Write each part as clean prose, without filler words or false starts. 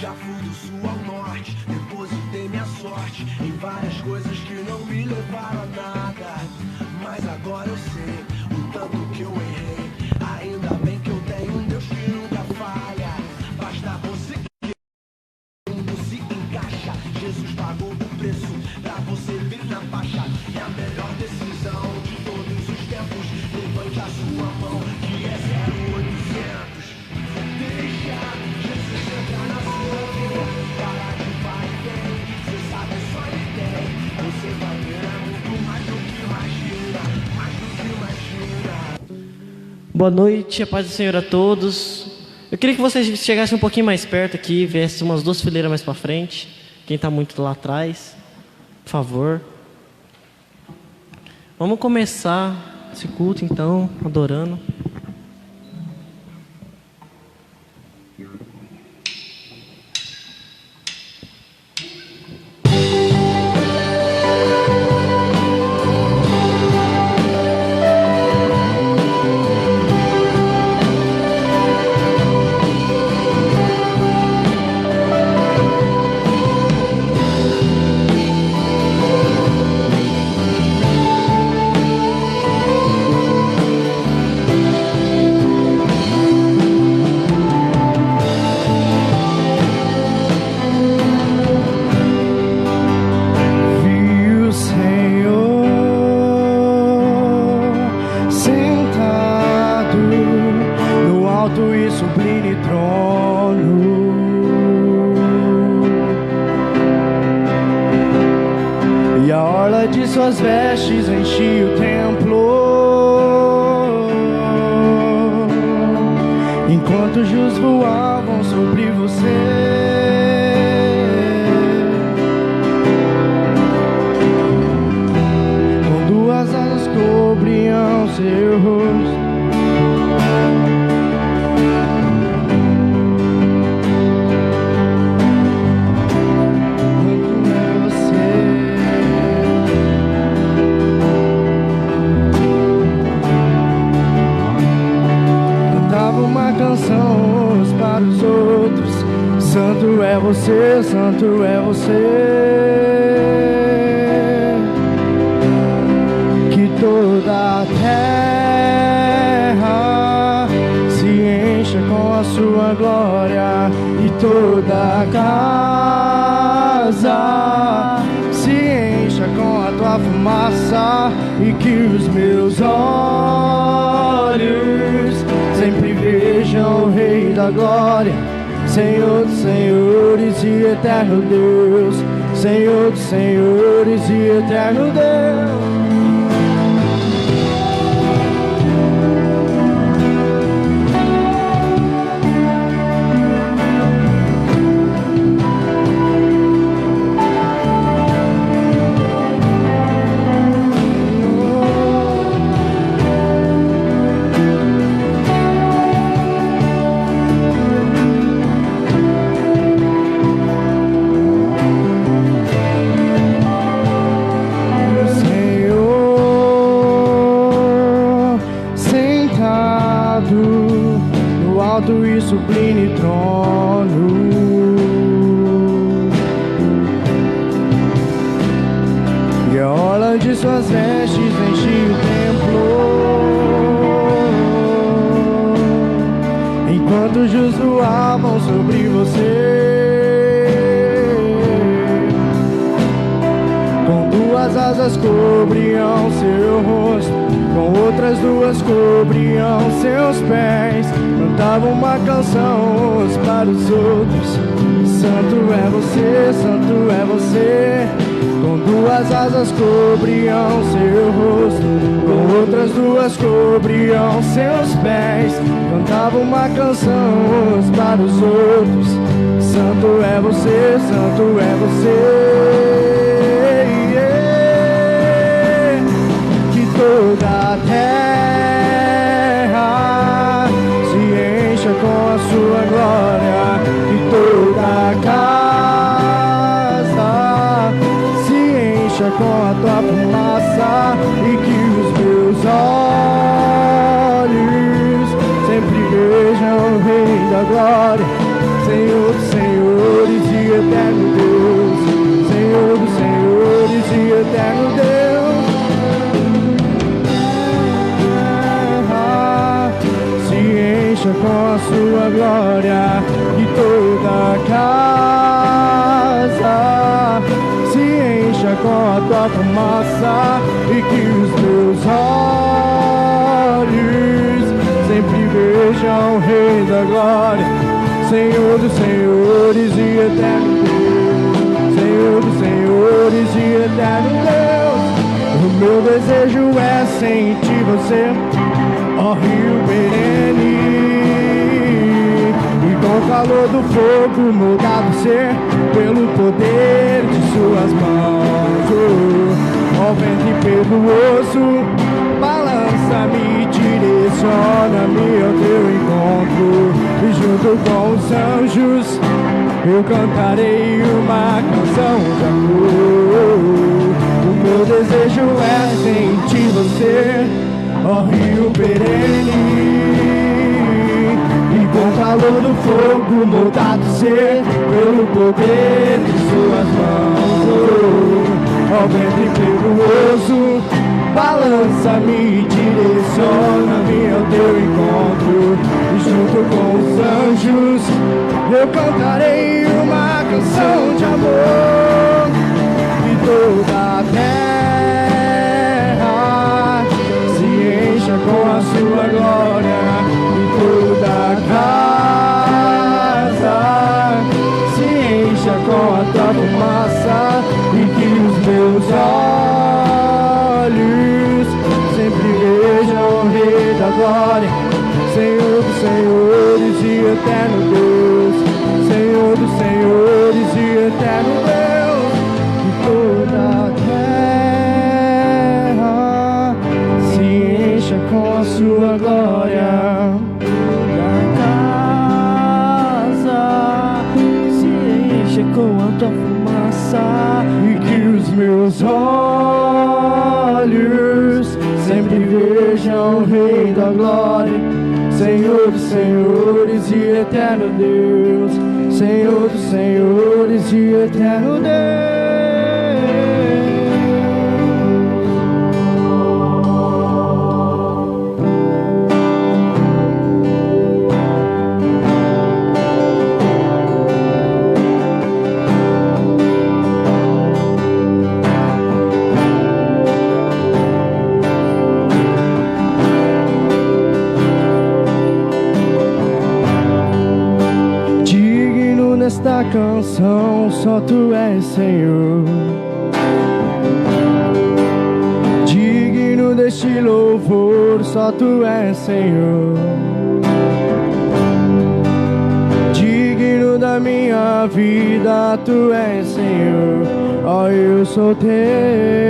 Já fui do sul ao norte, depositei minha sorte em várias coisas que não me levaram a nada. Mas agora eu sei o tanto que eu errei. Ainda bem que eu tenho um Deus que nunca falha. Basta você que o mundo se encaixa. Jesus pagou o preço pra você vir na faixa. É a melhor decisão de todos os tempos. Levante a sua mão que é 0800. Deixa Jesus entrar na sua vida. Para de vai e vem. Você sabe, só ele tem. Você vai ver muito mais do que imagina. Mais do que imagina. Boa noite, a paz do Senhor a todos. Eu queria que vocês chegassem um pouquinho mais perto aqui, viessem umas 2 fileiras mais para frente. Quem está muito lá atrás, por favor. Vamos começar esse culto então, adorando. Suas vestes enchiam o templo, enquanto os justos voavam sobre você. Com 2 asas cobriam seu rosto. Uns para os outros. Santo é você, santo é você. Que toda a terra se encha com a sua glória e toda a casa se encha com a tua fumaça, e que os meus olhos sempre vejam o Rei da Glória, Senhor dos senhores e eterno Deus, Senhor dos senhores e eterno Deus. E sublime trono, e a orla de suas vestes enchia o templo, enquanto os justos voavam sobre você. Com 2 asas cobriam seu rosto, com outras 2 cobriam seus pés. Cantavam uma canção uns para os outros. Santo é você, santo é você. Com 2 asas cobriam seu rosto, com outras 2 cobriam seus pés. Cantavam uma canção uns para os outros. Santo é você, santo é você. Que toda a terra se encha com a sua glória, e toda a casa se encha com a tua fumaça, e que os meus olhos sempre vejam o Rei da Glória, Senhor dos senhores tua fumaça e que os meus olhos sempre vejam o Rei da Glória, Senhor dos senhores e eterno Deus, Senhor dos senhores e eterno Deus. O meu desejo é sentir você, ó rio perene, e com o calor do fogo moldado ser pelo poder de suas mãos. Ó vento impetuoso, balança-me, direciona-me ao teu encontro, e junto com os anjos eu cantarei uma canção de amor. O meu desejo é sentir você, ó rio perene, e com o calor do fogo moldado ser pelo poder de suas mãos. Ó vento impetuoso, balança-me, direciona-me ao teu encontro, e junto com os anjos eu cantarei uma canção de amor. E toda a terra se encha com a sua glória, e toda a casa se encha com a tua fumaça, e que os meus olhos sempre vejam o Rei da Glória, Senhor dos senhores e eterno Deus, Senhor dos senhores e eterno Deus. E toda a terra se encha com a sua glória, toda a casa se enche com a tua fumaça, e que os meus olhos sempre vejam o Rei da Glória, Senhor dos senhores e eterno Deus, Senhor dos senhores e eterno Deus. Nesta canção só tu és Senhor, digno deste louvor só tu és Senhor, digno da minha vida tu és Senhor, ó eu sou teu.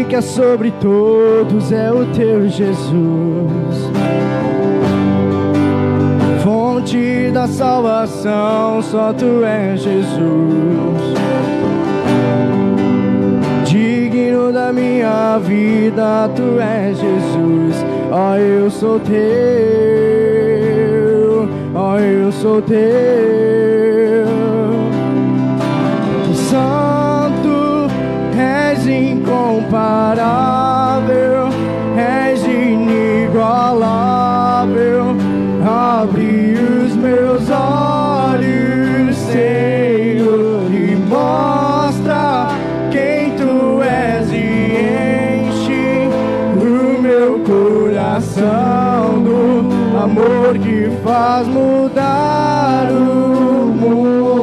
Que é sobre todos é o teu Jesus, fonte da salvação, só tu és Jesus, digno da minha vida, tu és Jesus, ó eu sou teu, ó eu sou teu. Santo, és incomparável, és inigualável, abre os meus olhos, Senhor, e mostra quem tu és, e enche o meu coração do amor que faz mudar o mundo.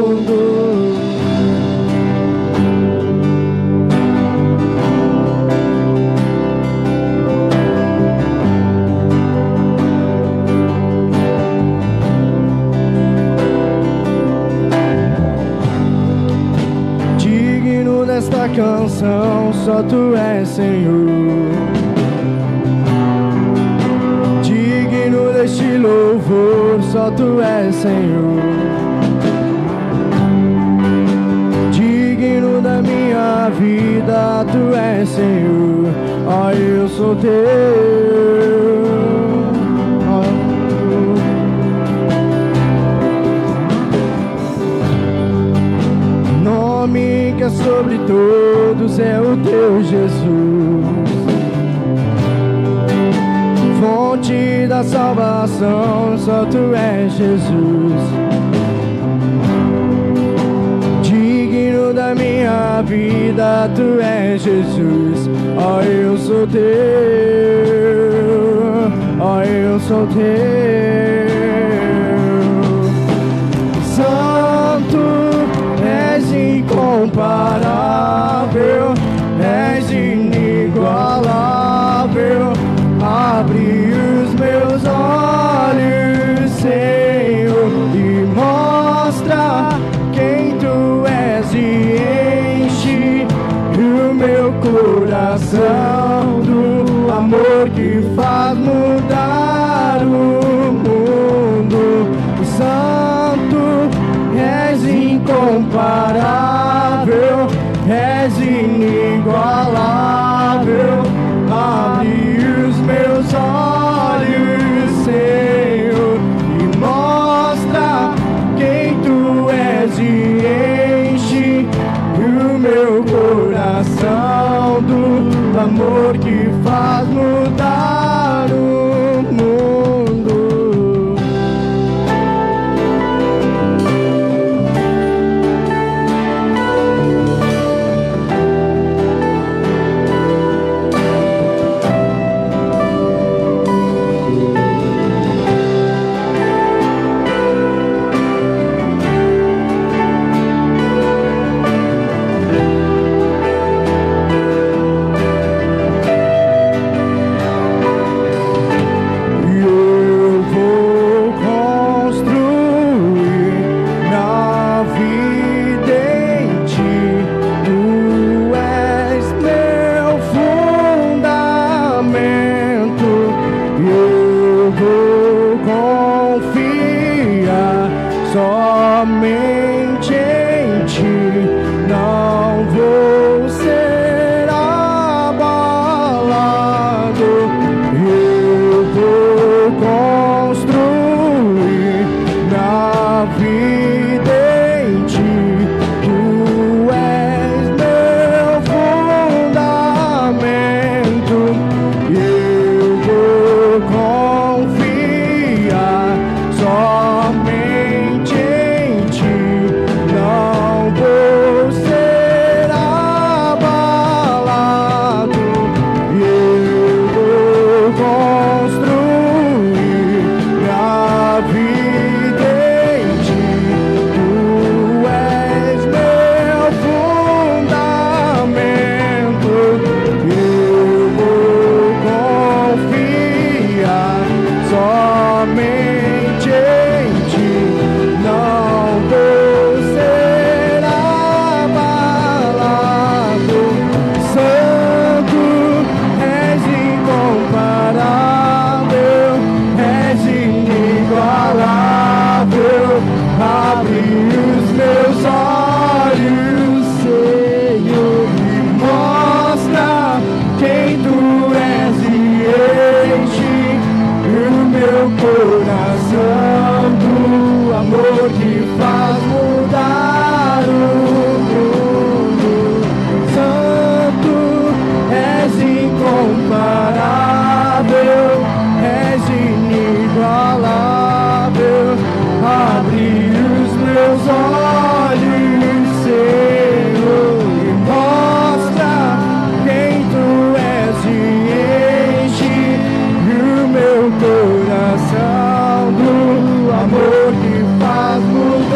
Nesta canção só tu és Senhor, digno deste louvor só tu és Senhor, digno da minha vida tu és Senhor, ó eu sou teu. Nome que é sobre todos é o teu Jesus, fonte da minha salvação, só tu és Jesus. Digno da minha vida, tu és Jesus. Ó, eu sou teu, ó, eu sou teu. Santo, és incomparável, és inigualável. Abre os meus olhos, Senhor, e mostra quem tu és e enche o meu coração do amor que faz mudar o mundo. Santo, és incomparável, és inigualável. Abre os meus olhos, Senhor, e mostra quem tu és e enche o meu coração do amor que faz mudar o mundo. Somente em ti não vou ser abalado. Eu vou construir na vida em ti. Tu és meu fundamento. Eu vou confiar somente em ti. Não vou ser abalado. Eu vou construir a vida em ti. Tu és meu fundamento. Eu vou confiar somente em ti. Não vou ser abalado. Santo, és incomparável, és inigualável. Abre os meus olhos, Senhor, e mostra quem tu és e enche o meu coração do amor que faz mudar o mundo. Santo, és incomparável, és inigualável. Abre os meus olhos, Senhor, e mostra quem tu és e enche o meu coração do amor que faz mudar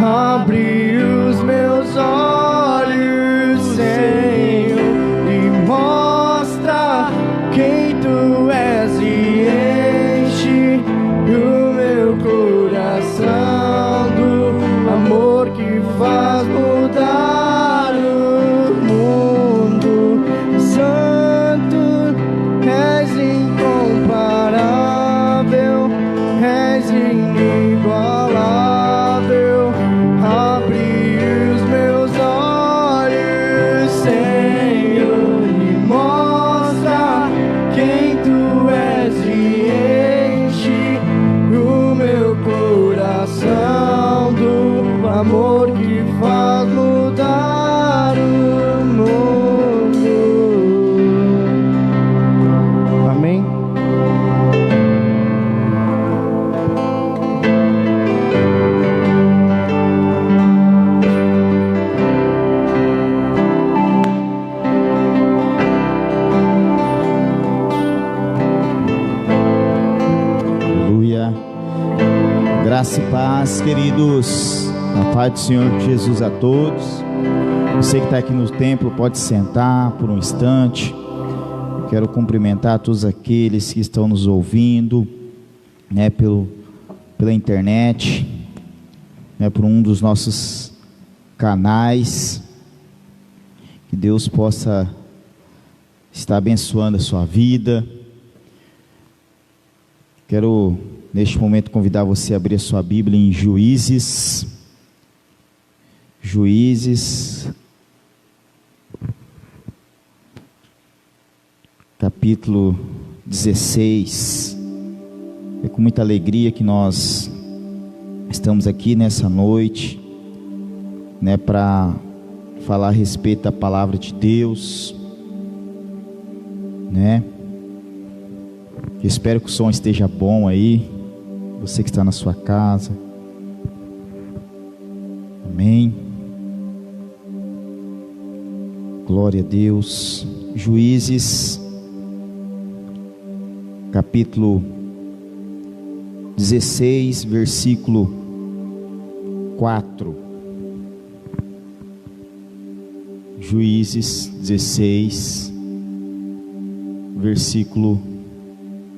Abre os meus olhos, Senhor, e mostra quem Tu és e enche o meu coração do amor que faz mudar o mundo. Santo, és incomparável, és inigualável. Abre os meus olhos, Senhor, e mostra quem Tu és e enche o meu coração do amor que faz mudar o mundo. Amém? Aleluia. Graça e paz, queridos. A paz do Senhor Jesus a todos. Você que está aqui no templo pode sentar por um instante. Eu quero cumprimentar todos aqueles que estão nos ouvindo, né, pela internet, né, por um dos nossos canais. Que Deus possa estar abençoando a sua vida. Quero neste momento convidar você a abrir a sua Bíblia em Juízes, capítulo 16. É com muita alegria que nós estamos aqui nessa noite, né, para falar a respeito da palavra de Deus, né? Eu espero que o som esteja bom aí, você que está na sua casa. Amém. Glória a Deus. Juízes, capítulo 16, versículo 4. Juízes 16, versículo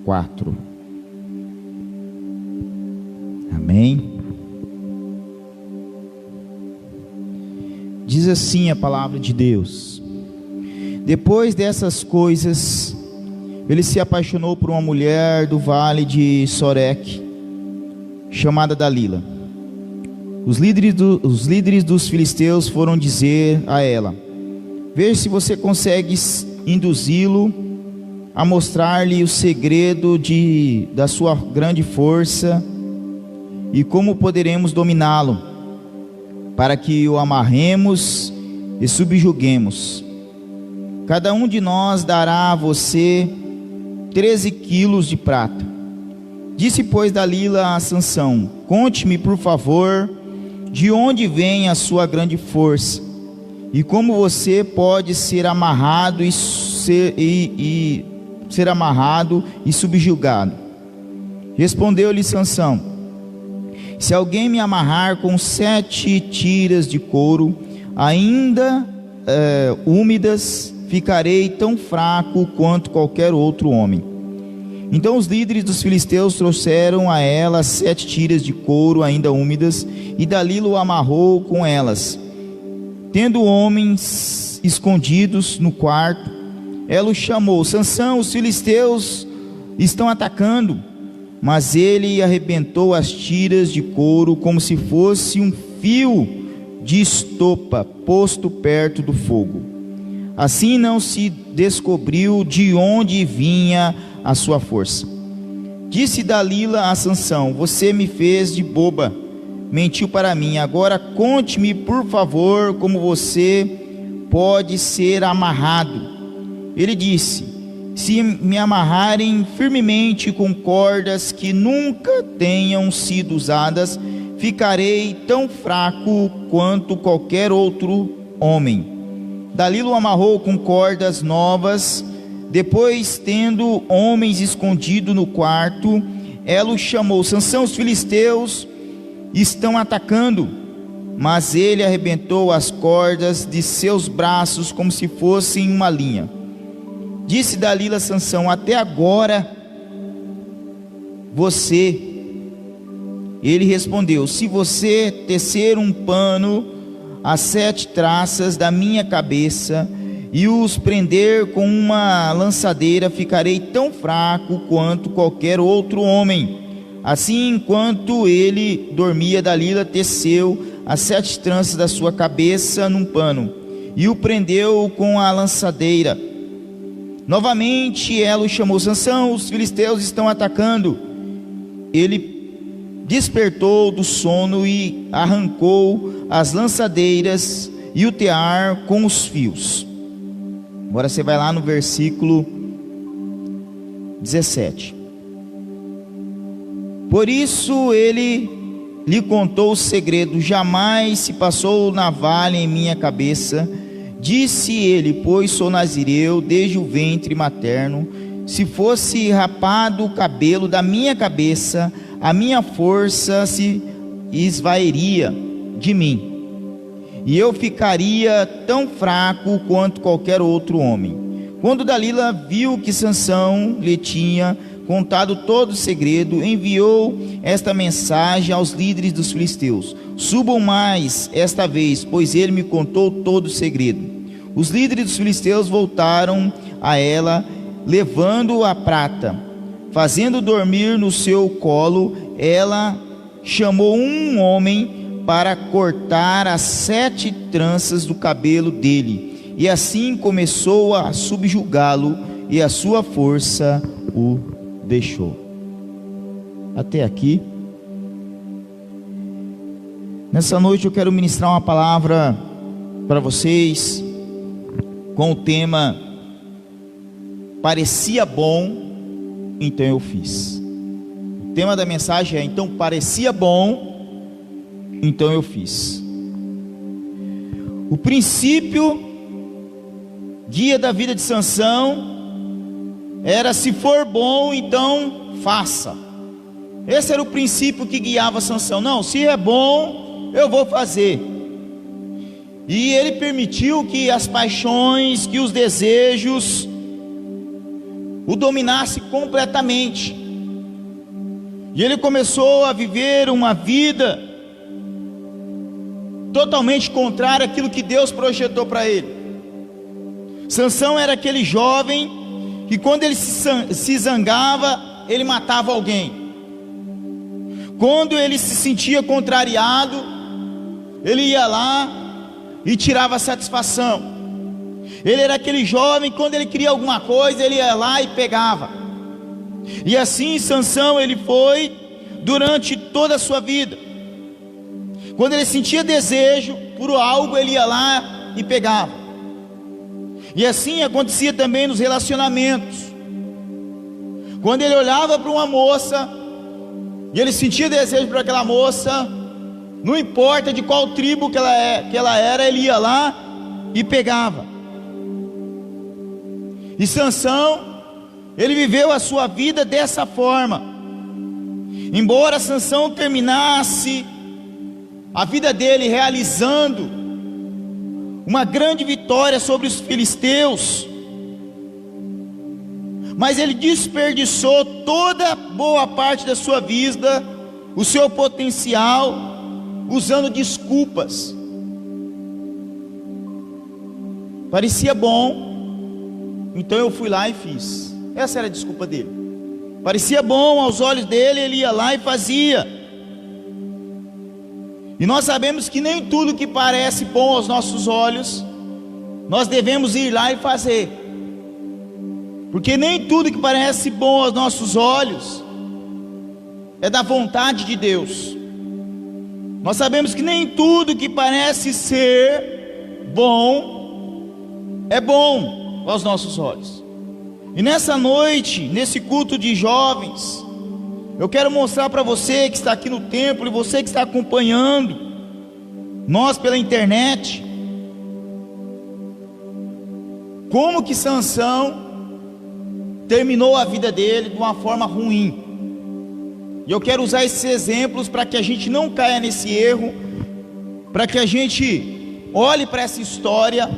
4. Amém. Diz assim a palavra de Deus: depois dessas coisas, ele se apaixonou por uma mulher do vale de Soreque, chamada Dalila. Os líderes dos filisteus foram dizer a ela: veja se você consegue induzi-lo a mostrar-lhe o segredo da sua grande força e como poderemos dominá-lo, para que o amarremos e subjuguemos. Cada um de nós dará a você 13 quilos de prata. Disse, pois, Dalila a Sansão: conte-me, por favor, de onde vem a sua grande força, e como você pode ser amarrado e subjugado. Respondeu-lhe Sansão: se alguém me amarrar com 7 tiras de couro, ainda úmidas, ficarei tão fraco quanto qualquer outro homem. Então os líderes dos filisteus trouxeram a ela 7 tiras de couro ainda úmidas, e Dalila o amarrou com elas. Tendo homens escondidos no quarto, ela o chamou: Sansão, os filisteus estão atacando. Mas ele arrebentou as tiras de couro como se fosse um fio de estopa posto perto do fogo. Assim não se descobriu de onde vinha a sua força. Disse Dalila a Sansão: você me fez de boba, mentiu para mim. Agora conte-me, por favor, como você pode ser amarrado. Ele disse: se me amarrarem firmemente com cordas que nunca tenham sido usadas, ficarei tão fraco quanto qualquer outro homem. Dalila o amarrou com cordas novas. Depois, tendo homens escondidos no quarto, ela o chamou: Sansão, os filisteus estão atacando. mas ele arrebentou as cordas de seus braços como se fossem uma linha. Disse Dalila a Sansão: até agora você... Ele respondeu: se você tecer um pano a 7 traças da minha cabeça e os prender com uma lançadeira, ficarei tão fraco quanto qualquer outro homem. Assim, enquanto ele dormia, Dalila teceu as 7 tranças da sua cabeça num pano e o prendeu com a lançadeira. Novamente ela o chamou: Sansão, os filisteus estão atacando. Ele despertou do sono e arrancou as lançadeiras e o tear com os fios. Agora você vai lá no versículo 17. Por isso ele lhe contou o segredo: jamais se passou navalha em minha cabeça. Disse ele: pois sou nazireu desde o ventre materno. Se fosse rapado o cabelo da minha cabeça, a minha força se esvairia de mim, e eu ficaria tão fraco quanto qualquer outro homem. Quando Dalila viu que Sansão lhe tinha contado todo o segredo, enviou esta mensagem aos líderes dos filisteus: subam mais esta vez, pois ele me contou todo o segredo. Os líderes dos filisteus voltaram a ela, levando a prata. Fazendo dormir no seu colo, ela chamou um homem para cortar as 7 tranças do cabelo dele, e assim começou a subjugá-lo, e a sua força o deixou. Até aqui. Nessa noite eu quero ministrar uma palavra para vocês com o tema: parecia bom, então eu fiz. O tema da mensagem é: então parecia bom, então eu fiz. O princípio guia da vida de Sansão era: se for bom, então faça. Esse era o princípio que guiava Sansão. Não, se é bom, eu vou fazer. E ele permitiu que as paixões, que os desejos o dominasse completamente. E ele começou a viver uma vida totalmente contrária àquilo que Deus projetou para ele. Sansão era aquele jovem que, quando ele se zangava, ele matava alguém. Quando ele se sentia contrariado, ele ia lá e tirava satisfação. Ele era aquele jovem, quando ele queria alguma coisa, ele ia lá e pegava. E assim Sansão ele foi durante toda a sua vida. Quando ele sentia desejo por algo, ele ia lá e pegava. E assim acontecia também nos relacionamentos. Quando ele olhava para uma moça e ele sentia desejo por aquela moça, não importa de qual tribo que ela era, ele ia lá e pegava. E Sansão, ele viveu a sua vida dessa forma. Embora Sansão terminasse a vida dele realizando uma grande vitória sobre os filisteus, mas ele desperdiçou toda boa parte da sua vida, o seu potencial, usando desculpas. Parecia bom, então eu fui lá e fiz. Essa era a desculpa dele. Parecia bom aos olhos dele, ele ia lá e fazia. E nós sabemos que nem tudo que parece bom aos nossos olhos, nós devemos ir lá e fazer. Porque nem tudo que parece bom aos nossos olhos é da vontade de Deus. Nós sabemos que nem tudo que parece ser bom é bom aos nossos olhos. E nessa noite, nesse culto de jovens, eu quero mostrar para você que está aqui no templo e você que está acompanhando nós pela internet, como que Sansão terminou a vida dele de uma forma ruim. E eu quero usar esses exemplos para que a gente não caia nesse erro, para que a gente olhe para essa história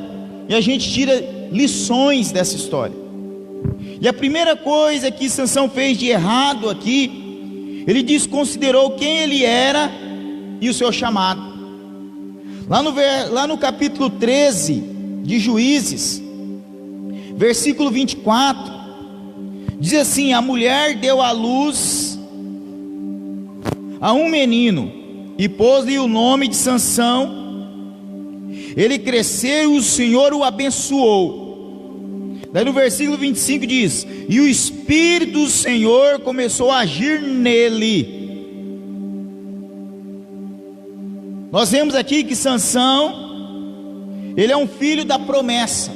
e a gente tire lições dessa história. E a primeira coisa que Sansão fez de errado aqui, ele desconsiderou quem ele era e o seu chamado. Lá no capítulo 13 de Juízes, versículo 24, diz assim: a mulher deu à luz a um menino e pôs-lhe o nome de Sansão. Ele cresceu e o Senhor o abençoou. Daí no versículo 25 diz: e o Espírito do Senhor começou a agir nele. Nós vemos aqui que Sansão, ele é um filho da promessa.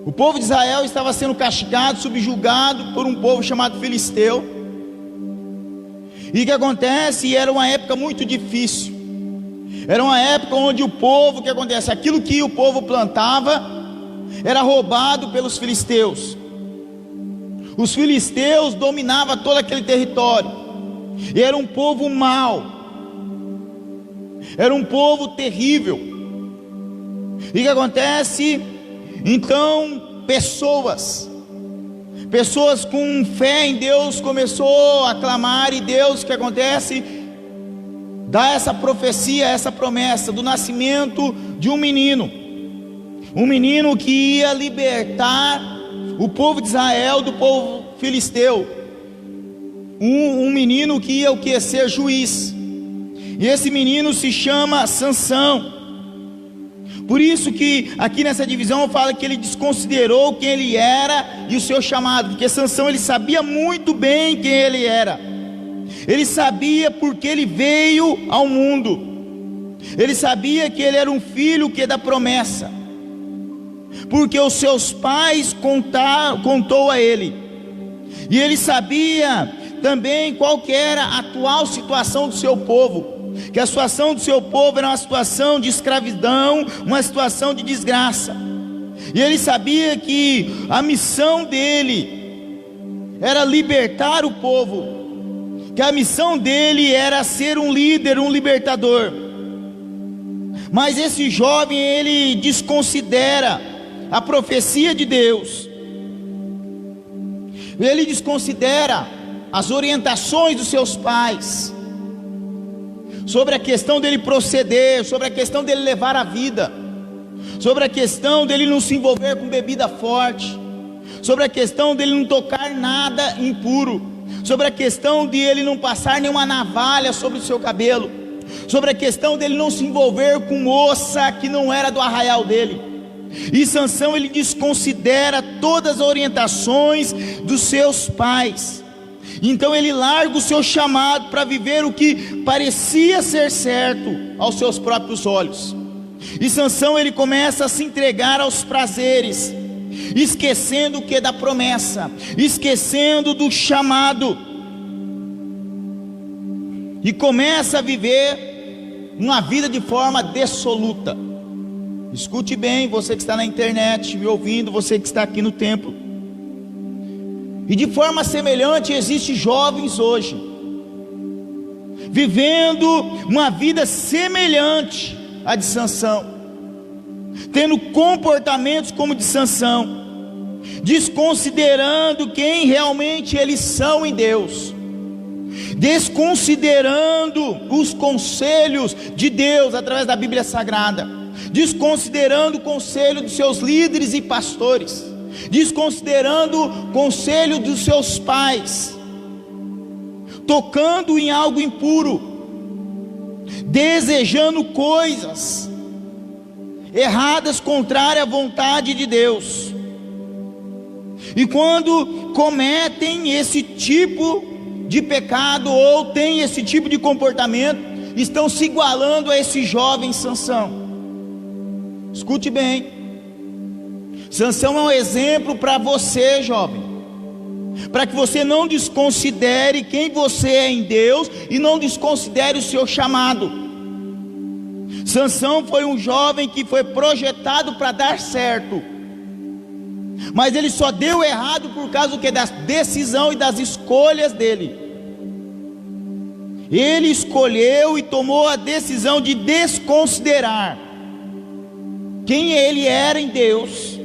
O povo de Israel estava sendo castigado, subjugado por um povo chamado filisteu. E o que acontece? Era uma época muito difícil. Era uma época onde o povo, o que acontece? Aquilo que o povo plantava era roubado pelos filisteus. Os filisteus dominavam todo aquele território. E era um povo mau. Era um povo terrível. E o que acontece? Então pessoas com fé em Deus começou a clamar, e Deus, o que acontece? Dá essa profecia, essa promessa do nascimento de um menino que ia libertar o povo de Israel do povo filisteu, um menino que ia o que? Ser juiz. E esse menino se chama Sansão. Por isso que aqui nessa divisão fala que ele desconsiderou quem ele era e o seu chamado, porque Sansão, ele sabia muito bem quem ele era. Ele sabia porque ele veio ao mundo. Ele sabia que ele era um filho que é da promessa, porque os seus pais contou a ele. E ele sabia também qual que era a atual situação do seu povo, que a situação do seu povo era uma situação de escravidão, uma situação de desgraça. E ele sabia que a missão dele era libertar o povo, que a missão dele era ser um líder, um libertador. Mas esse jovem, ele desconsidera a profecia de Deus. Ele desconsidera as orientações dos seus pais sobre a questão dele proceder, sobre a questão dele levar a vida, sobre a questão dele não se envolver com bebida forte, sobre a questão dele não tocar nada impuro, sobre a questão de ele não passar nenhuma navalha sobre o seu cabelo, sobre a questão dele não se envolver com moça que não era do arraial dele. E Sansão, ele desconsidera todas as orientações dos seus pais. Então ele larga o seu chamado para viver o que parecia ser certo aos seus próprios olhos. E Sansão, ele começa a se entregar aos prazeres, esquecendo o que é da promessa, esquecendo do chamado, e começa a viver uma vida de forma dissoluta. Escute bem, você que está na internet me ouvindo, você que está aqui no templo. E de forma semelhante existem jovens hoje vivendo uma vida semelhante à de Sansão, tendo comportamentos como de Sansão, desconsiderando quem realmente eles são em Deus, desconsiderando os conselhos de Deus através da Bíblia Sagrada, desconsiderando o conselho dos seus líderes e pastores, desconsiderando o conselho dos seus pais, tocando em algo impuro, desejando coisas erradas, contrárias à vontade de Deus. E quando cometem esse tipo de pecado, ou têm esse tipo de comportamento, estão se igualando a esse jovem Sansão. Escute bem, Sansão é um exemplo para você, jovem, para que você não desconsidere quem você é em Deus e não desconsidere o seu chamado. Sansão foi um jovem que foi projetado para dar certo, mas ele só deu errado por causa do que? Da decisão e das escolhas dele. ele escolheu e tomou a decisão de desconsiderar quem ele era em Deus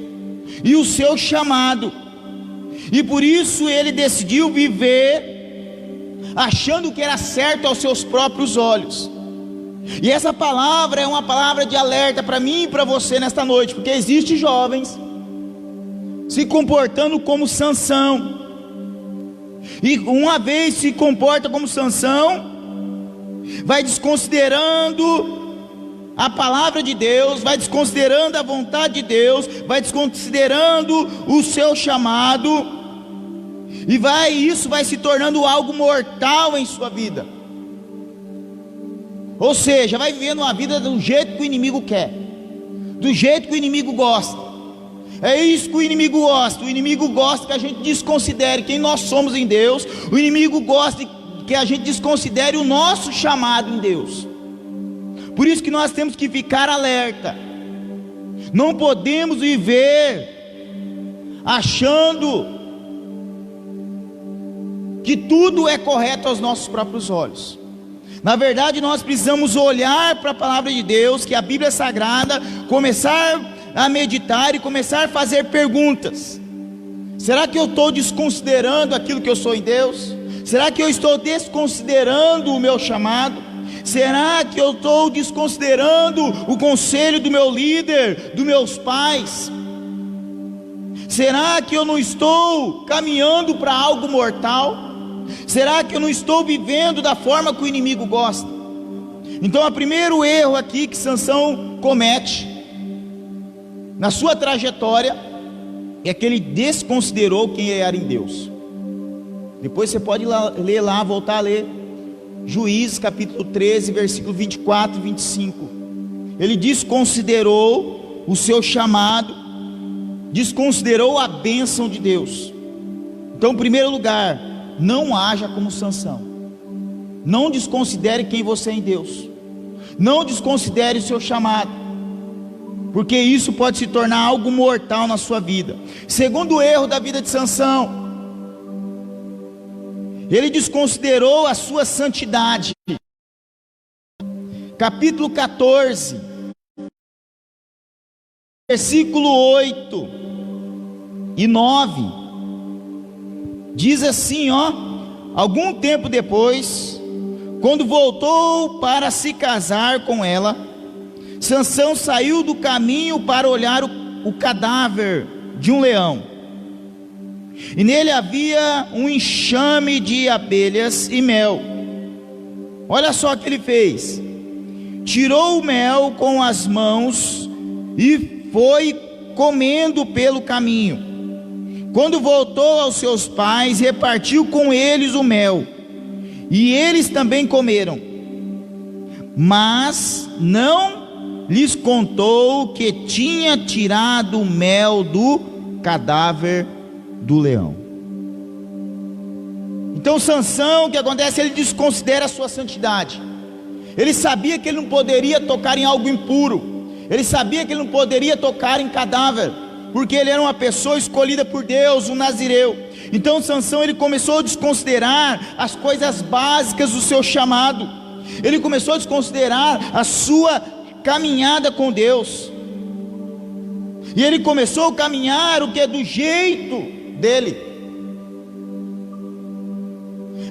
e o seu chamado, e por isso ele decidiu viver achando que era certo aos seus próprios olhos. E essa palavra é uma palavra de alerta para mim e para você nesta noite, porque existem jovens se comportando como Sansão, e uma vez se comporta como Sansão, vai desconsiderando a palavra de Deus, vai desconsiderando a vontade de Deus, vai desconsiderando o seu chamado, e isso vai se tornando algo mortal em sua vida. Ou seja, vai vivendo uma vida do jeito que o inimigo quer, do jeito que o inimigo gosta. É isso que o inimigo gosta. O inimigo gosta que a gente desconsidere quem nós somos em Deus. O inimigo gosta que a gente desconsidere o nosso chamado em Deus. Por isso que nós temos que ficar alerta. Não podemos viver achando que tudo é correto aos nossos próprios olhos. Na verdade, nós precisamos olhar para a palavra de Deus, que é a Bíblia Sagrada, começar a meditar e começar a fazer perguntas. Será que eu estou desconsiderando aquilo que eu sou em Deus? Será que eu estou desconsiderando o meu chamado? Será que eu estou desconsiderando o conselho do meu líder, dos meus pais? Será que eu não estou caminhando para algo mortal? Será que eu não estou vivendo da forma que o inimigo gosta? Então, o primeiro erro aqui que Sansão comete na sua trajetória é que ele desconsiderou quem ele era em Deus. Depois você pode ler lá, voltar a ler Juízes capítulo 13, versículo 24 e 25. Ele desconsiderou o seu chamado, desconsiderou a bênção de Deus. Então, em primeiro lugar, não haja como Sansão. Não desconsidere quem você é em Deus. Não desconsidere o seu chamado, porque isso pode se tornar algo mortal na sua vida. Segundo erro da vida de Sansão, ele desconsiderou a sua santidade. Capítulo 14, versículo 8 e 9. Diz assim, algum tempo depois, quando voltou para se casar com ela, Sansão saiu do caminho para olhar o cadáver de um leão, e nele havia um enxame de abelhas e mel. Olha só o que ele fez: tirou o mel com as mãos e foi comendo pelo caminho. Quando voltou aos seus pais, repartiu com eles o mel, e eles também comeram, mas não lhes contou que tinha tirado o mel do cadáver do leão. Então Sansão, o que acontece? Ele desconsidera a sua santidade. Ele sabia que ele não poderia tocar em algo impuro, ele sabia que ele não poderia tocar em cadáver, porque ele era uma pessoa escolhida por Deus, um nazireu. Então Sansão, ele começou a desconsiderar as coisas básicas do seu chamado. Ele começou a desconsiderar a sua caminhada com Deus, e ele começou a caminhar o que é do jeito dele.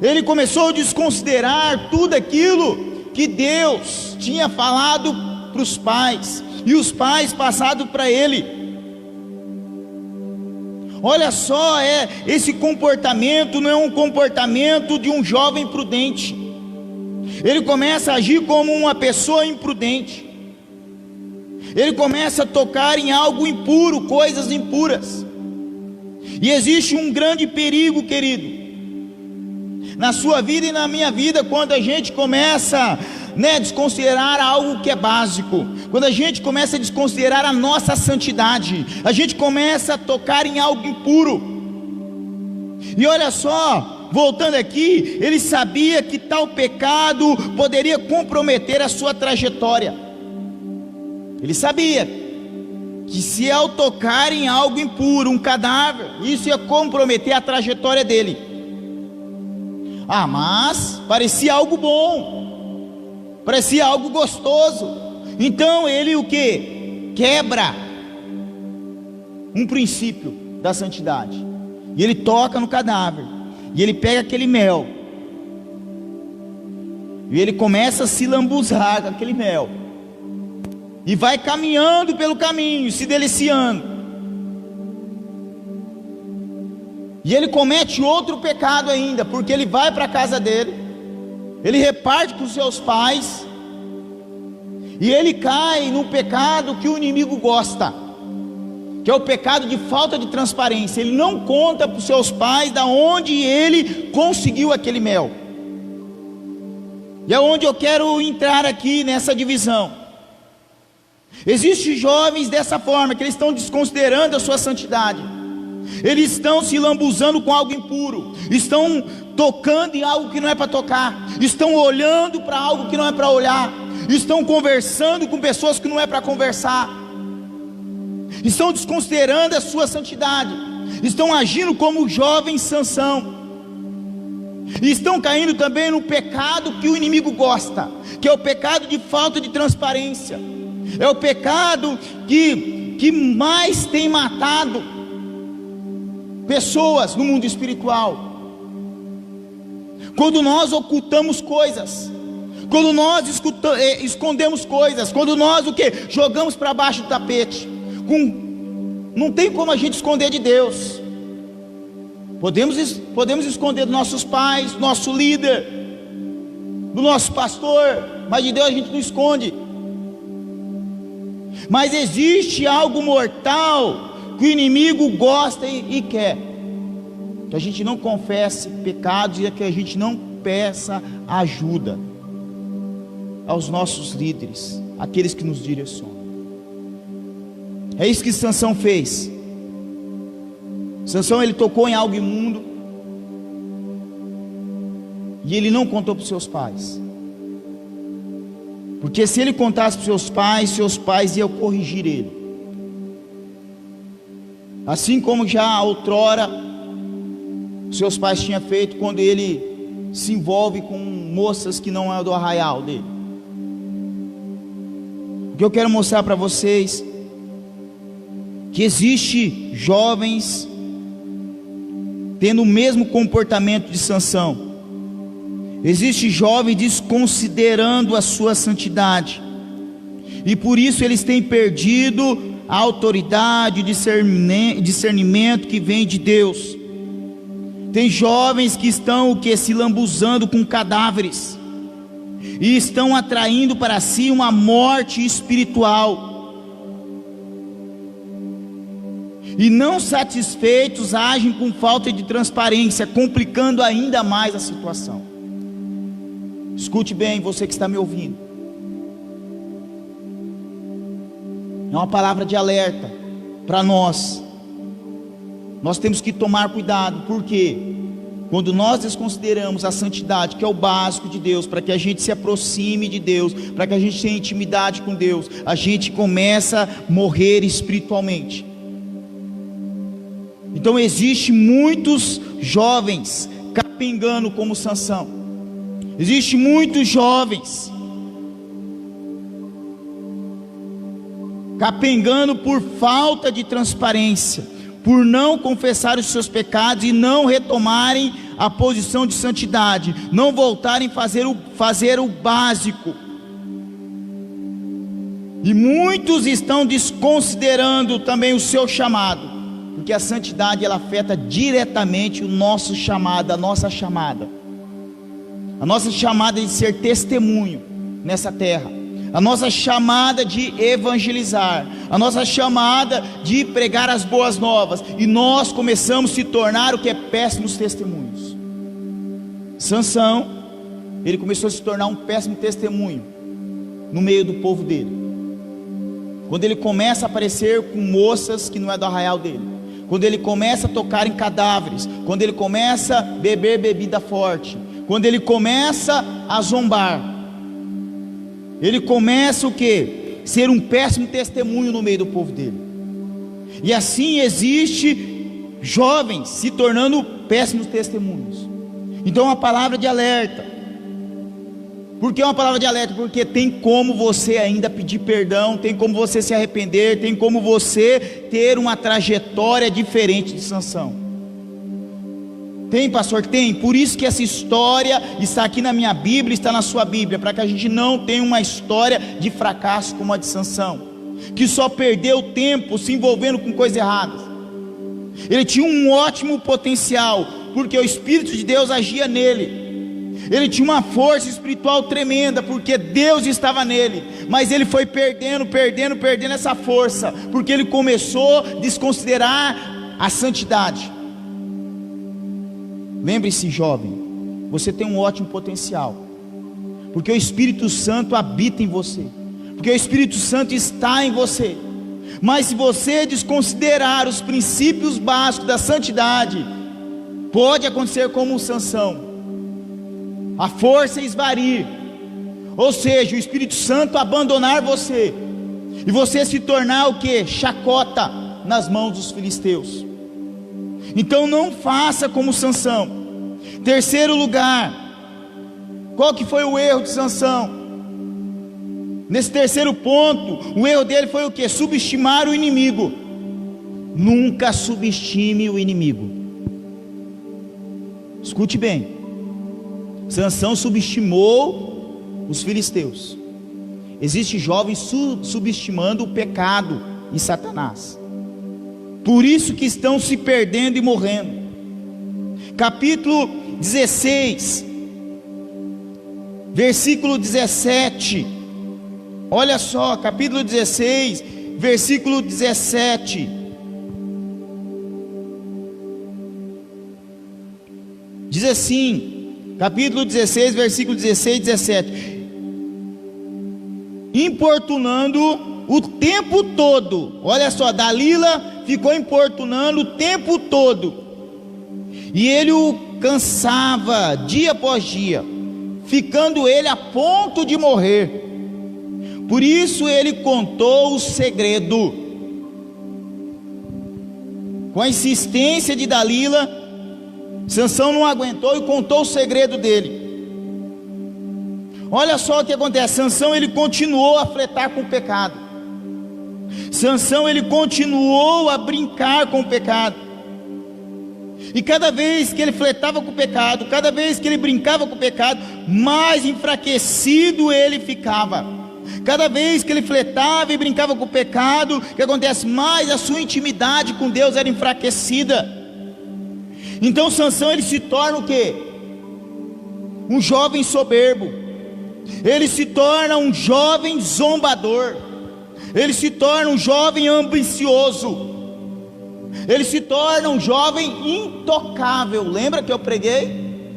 Ele começou a desconsiderar tudo aquilo que Deus tinha falado para os pais, e os pais passado para ele. Olha só, esse comportamento não é um comportamento de um jovem prudente. Ele começa a agir como uma pessoa imprudente. Ele começa a tocar em algo impuro, coisas impuras. E existe um grande perigo, querido, na sua vida e na minha vida, quando a gente começa a desconsiderar algo que é básico, quando a gente começa a desconsiderar a nossa santidade, a gente começa a tocar em algo impuro. E olha só, voltando aqui, ele sabia que tal pecado poderia comprometer a sua trajetória. Ele sabia que se ao tocar em algo impuro, um cadáver, isso ia comprometer a trajetória dele. Ah, mas parecia algo bom, parecia algo gostoso. Então ele o que? Quebra um princípio da santidade. E ele toca no cadáver. E ele pega aquele mel. E ele começa a se lambuzar com aquele mel. E vai caminhando pelo caminho, se deliciando. E ele comete outro pecado ainda, porque ele vai para a casa dele, ele reparte com os seus pais, e ele cai num pecado que o inimigo gosta, que é o pecado de falta de transparência. Ele não conta para os seus pais da onde ele conseguiu aquele mel. E é onde eu quero entrar aqui nessa divisão. Existem jovens dessa forma, que eles estão desconsiderando a sua santidade. Eles estão se lambuzando com algo impuro, estão tocando em algo que não é para tocar, estão olhando para algo que não é para olhar, estão conversando com pessoas que não é para conversar, estão desconsiderando a sua santidade, estão agindo como jovens Sansão, e estão caindo também no pecado que o inimigo gosta, que é o pecado de falta de transparência, é o pecado que mais tem matado pessoas no mundo espiritual. Quando nós ocultamos coisas, quando nós escondemos coisas, quando nós o que? Jogamos para baixo do tapete. Não tem como a gente esconder de Deus. Podemos esconder dos nossos pais, do nosso líder, do nosso pastor, mas de Deus a gente não esconde. Mas existe algo mortal que o inimigo gosta e quer, que a gente não confesse pecados e que a gente não peça ajuda aos nossos líderes, aqueles que nos direcionam. É isso que Sansão fez. Sansão, ele tocou em algo imundo e ele não contou para os seus pais, porque se ele contasse para os seus pais iam corrigir ele. Assim como já outrora seus pais tinham feito, quando ele se envolve com moças que não é do arraial dele. O que eu quero mostrar para vocês, que existe jovens tendo o mesmo comportamento de Sansão. Existe jovens desconsiderando a sua santidade, e por isso eles têm perdido a autoridade, o discernimento que vem de Deus. Tem jovens que estão se lambuzando com cadáveres, e estão atraindo para si uma morte espiritual, e não satisfeitos agem com falta de transparência, complicando ainda mais a situação. Escute bem, você que está me ouvindo, é uma palavra de alerta para nós. Nós temos que tomar cuidado, porque quando nós desconsideramos a santidade, que é o básico de Deus, para que a gente se aproxime de Deus, para que a gente tenha intimidade com Deus, a gente começa a morrer espiritualmente. Então existe muitos jovens capengando como Sansão. Existe muitos jovens capengando por falta de transparência, por não confessar os seus pecados e não retomarem a posição de santidade, não voltarem a fazer o básico. E muitos estão desconsiderando também o seu chamado, porque a santidade ela afeta diretamente o nosso chamado, a nossa chamada de ser testemunho nessa terra, a nossa chamada de evangelizar, a nossa chamada de pregar as boas novas, e nós começamos a se tornar o que é péssimos testemunhos. Sansão, ele começou a se tornar um péssimo testemunho no meio do povo dele, quando ele começa a aparecer com moças que não é do arraial dele, quando ele começa a tocar em cadáveres, quando ele começa a beber bebida forte, quando ele começa a zombar, ele começa o que? Ser um péssimo testemunho no meio do povo dele. E assim existe jovens se tornando péssimos testemunhos. Então é uma palavra de alerta. Por que é uma palavra de alerta? Porque tem como você ainda pedir perdão, tem como você se arrepender, tem como você ter uma trajetória diferente de Sansão. Tem, pastor? Tem. Por isso que essa história está aqui na minha Bíblia, está na sua Bíblia, para que a gente não tenha uma história de fracasso como a de Sansão, que só perdeu tempo se envolvendo com coisas erradas. Ele tinha um ótimo potencial, porque o Espírito de Deus agia nele. Ele tinha uma força espiritual tremenda, porque Deus estava nele. Mas ele foi perdendo essa força, porque ele começou a desconsiderar a santidade. Lembre-se, jovem, você tem um ótimo potencial, porque o Espírito Santo habita em você, porque o Espírito Santo está em você. Mas se você desconsiderar os princípios básicos da santidade, pode acontecer como Sansão, a força esvair, ou seja, o Espírito Santo abandonar você, e você se tornar o que? Chacota nas mãos dos filisteus. Então não faça como Sansão. Terceiro lugar, qual que foi o erro de Sansão? Nesse terceiro ponto, o erro dele foi o que? Subestimar o inimigo. Nunca subestime o inimigo. Escute bem, Sansão subestimou os filisteus. Existe jovens subestimando o pecado e Satanás, por isso que estão se perdendo e morrendo. Capítulo 16, versículo 17, olha só, capítulo 16, versículo 17, diz assim, capítulo 16, versículo 16 e 17: importunando o tempo todo, olha só, Dalila ficou importunando o tempo todo, e ele o cansava dia após dia, ficando ele a ponto de morrer. Por isso ele contou o segredo. Com a insistência de Dalila, Sansão não aguentou e contou o segredo dele. Olha só o que acontece. Sansão, ele continuou a flertar com o pecado. Sansão, ele continuou a brincar com o pecado. E cada vez que ele flertava com o pecado, cada vez que ele brincava com o pecado, mais enfraquecido ele ficava. Cada vez que ele flertava e brincava com o pecado, o que acontece? Mais a sua intimidade com Deus era enfraquecida. Então Sansão, ele se torna o quê? Um jovem soberbo. Ele se torna um jovem zombador. Ele se torna um jovem ambicioso. Ele se torna um jovem intocável. Lembra que eu preguei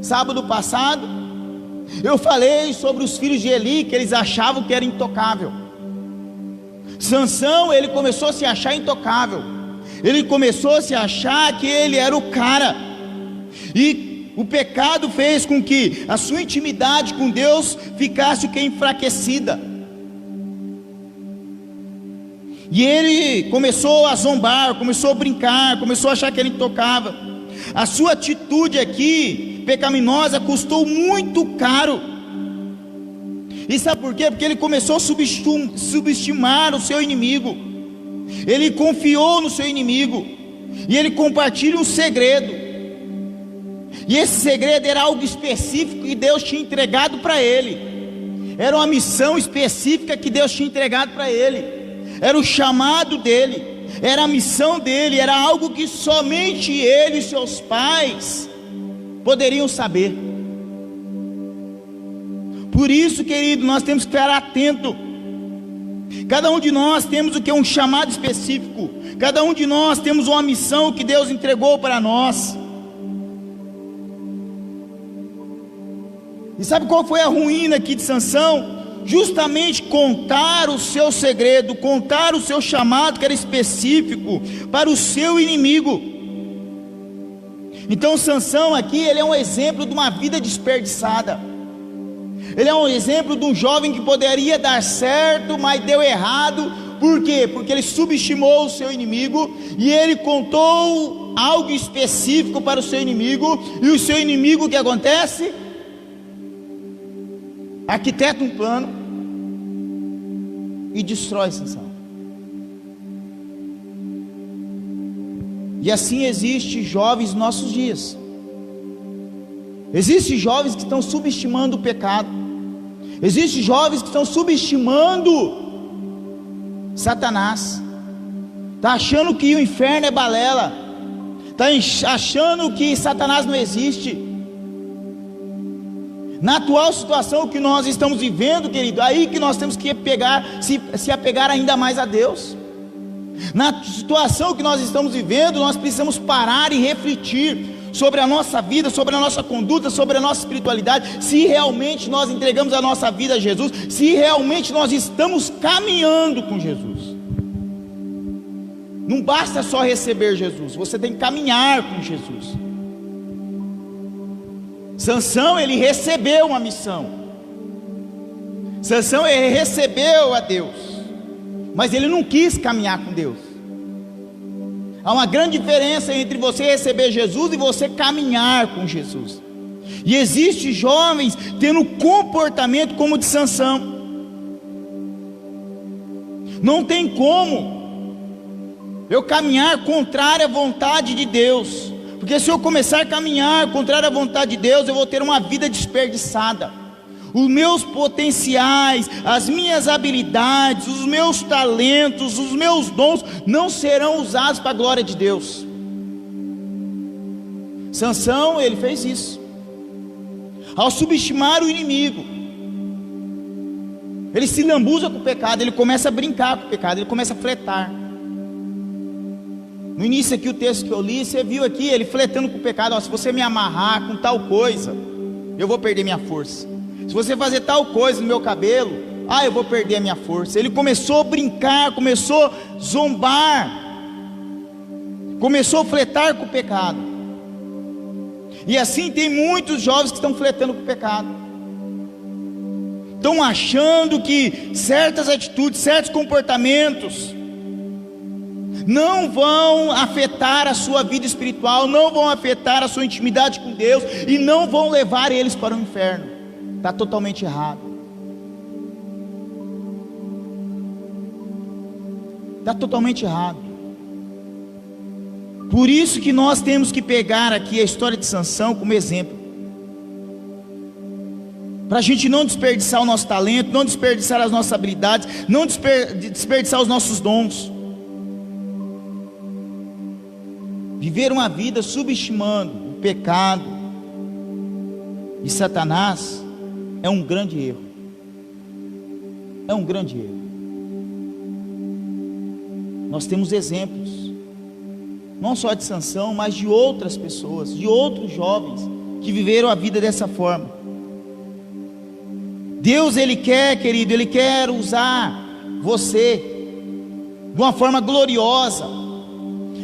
sábado passado? Eu falei sobre os filhos de Eli, que eles achavam que era intocável. Sansão, ele começou a se achar intocável. Ele começou a se achar que ele era o cara. E o pecado fez com que a sua intimidade com Deus ficasse o que? Enfraquecida. E ele começou a zombar, começou a brincar, começou a achar que ele intocável. A sua atitude aqui, pecaminosa, custou muito caro. E sabe por quê? Porque ele começou a subestimar o seu inimigo. Ele confiou no seu inimigo. E ele compartilha um segredo. E esse segredo era algo específico que Deus tinha entregado para ele. Era uma missão específica que Deus tinha entregado para ele. Era o chamado dele, era a missão dele, era algo que somente ele e seus pais poderiam saber. Por isso, querido, nós temos que ficar atento. Cada um de nós temos o que? Um chamado específico. Cada um de nós temos uma missão que Deus entregou para nós. E sabe qual foi a ruína aqui de Sansão? Justamente contar o seu segredo, contar o seu chamado que era específico para o seu inimigo. Então Sansão aqui, ele é um exemplo de uma vida desperdiçada. Ele é um exemplo de um jovem que poderia dar certo, mas deu errado, Por quê? Porque ele subestimou o seu inimigo e ele contou algo específico para o seu inimigo, e o seu inimigo, o que acontece? Arquiteta um plano e destrói Sansão. E assim existe jovens nos nossos dias. Existem jovens que estão subestimando o pecado. Existem jovens que estão subestimando Satanás. Está achando que o inferno é balela. Está achando que Satanás não existe. Na atual situação que nós estamos vivendo, querido, aí que nós temos que se apegar ainda mais a Deus. Na situação que nós estamos vivendo, nós precisamos parar e refletir sobre a nossa vida, sobre a nossa conduta, sobre a nossa espiritualidade, se realmente nós entregamos a nossa vida a Jesus, se realmente nós estamos caminhando com Jesus. Não basta só receber Jesus, você tem que caminhar com Jesus. Sansão, ele recebeu uma missão. Sansão, ele recebeu a Deus, mas ele não quis caminhar com Deus. Há uma grande diferença entre você receber Jesus e você caminhar com Jesus. E existem jovens tendo comportamento como o de Sansão. Não tem como eu caminhar contrário à vontade de Deus, porque se eu começar a caminhar contrário à vontade de Deus, eu vou ter uma vida desperdiçada. Os meus potenciais, as minhas habilidades, os meus talentos, os meus dons não serão usados para a glória de Deus. Sansão, ele fez isso. Ao subestimar o inimigo, ele se lambuza com o pecado, ele começa a brincar com o pecado, ele começa a fletar. No início aqui, o texto que eu li, você viu aqui ele fletando com o pecado: se você me amarrar com tal coisa, eu vou perder minha força. Se você fazer tal coisa no meu cabelo, eu vou perder a minha força. Ele começou a brincar, começou a zombar, começou a fletar com o pecado. E assim tem muitos jovens que estão fletando com o pecado. Estão achando que certas atitudes, certos comportamentos não vão afetar a sua vida espiritual, não vão afetar a sua intimidade com Deus e não vão levar eles para o inferno. Está totalmente errado. Está totalmente errado. Por isso que nós temos que pegar aqui a história de Sansão como exemplo, para a gente não desperdiçar o nosso talento, não desperdiçar as nossas habilidades, não desperdiçar os nossos dons. Viver uma vida subestimando o pecado e Satanás é um grande erro. É um grande erro. Nós temos exemplos, não só de Sansão, mas de outras pessoas, de outros jovens que viveram a vida dessa forma. Deus, Ele quer, querido, Ele quer usar você de uma forma gloriosa.